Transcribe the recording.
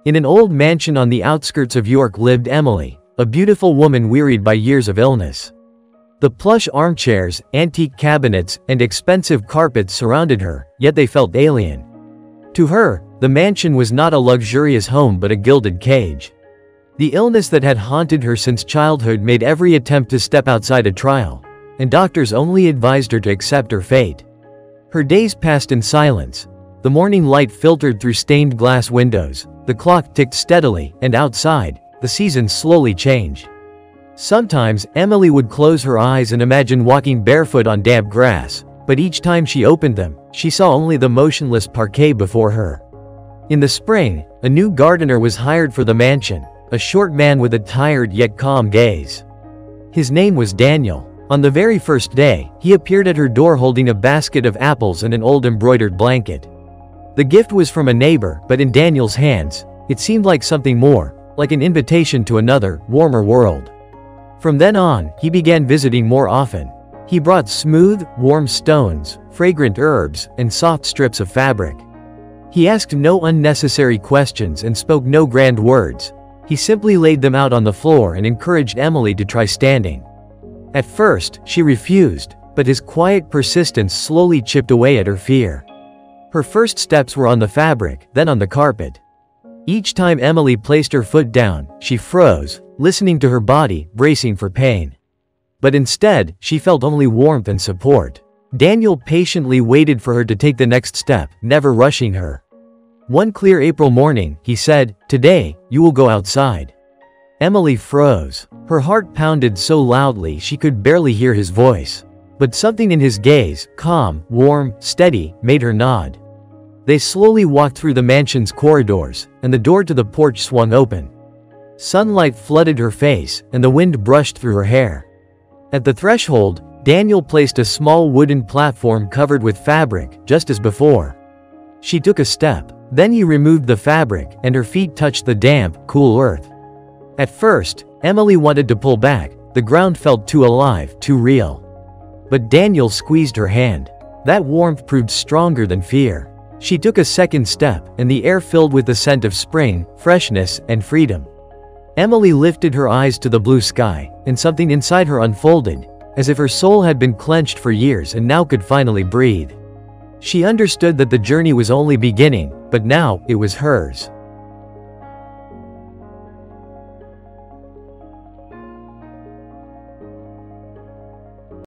In an old mansion on the outskirts of York lived Emily, a beautiful woman wearied by years of illness. The plush armchairs, antique cabinets, and expensive carpets surrounded her, yet they felt alien. To her, the mansion was not a luxurious home but a gilded cage. The illness that had haunted her since childhood made every attempt to step outside a trial, and doctors only advised her to accept her fate. Her days passed in silence. The morning light filtered through stained glass windows, the clock ticked steadily, and outside, the seasons slowly changed. Sometimes, Emily would close her eyes and imagine walking barefoot on damp grass, but each time she opened them, she saw only the motionless parquet before her. In the spring, a new gardener was hired for the mansion, a short man with a tired yet calm gaze. His name was Daniel. On the very first day, he appeared at her door holding a basket of apples and an old embroidered blanket. The gift was from a neighbor, but in Daniel's hands, it seemed like something more, like an invitation to another, warmer world. From then on, he began visiting more often. He brought smooth, warm stones, fragrant herbs, and soft strips of fabric. He asked no unnecessary questions and spoke no grand words. He simply laid them out on the floor and encouraged Emily to try standing. At first, she refused, but his quiet persistence slowly chipped away at her fear. Her first steps were on the fabric, then on the carpet. Each time Emily placed her foot down, she froze, listening to her body, bracing for pain. But instead, she felt only warmth and support. Daniel patiently waited for her to take the next step, never rushing her. One clear April morning, he said, "Today, you will go outside." Emily froze. Her heart pounded so loudly she could barely hear his voice. But something in his gaze, calm, warm, steady, made her nod. They slowly walked through the mansion's corridors, and the door to the porch swung open. Sunlight flooded her face, and the wind brushed through her hair. At the threshold, Daniel placed a small wooden platform covered with fabric, just as before. She took a step. Then he removed the fabric, and her feet touched the damp, cool earth. At first, Emily wanted to pull back. The ground felt too alive, too real. But Daniel squeezed her hand. That warmth proved stronger than fear. She took a second step, and the air filled with the scent of spring, freshness, and freedom. Emily lifted her eyes to the blue sky, and something inside her unfolded, as if her soul had been clenched for years and now could finally breathe. She understood that the journey was only beginning, but now, it was hers.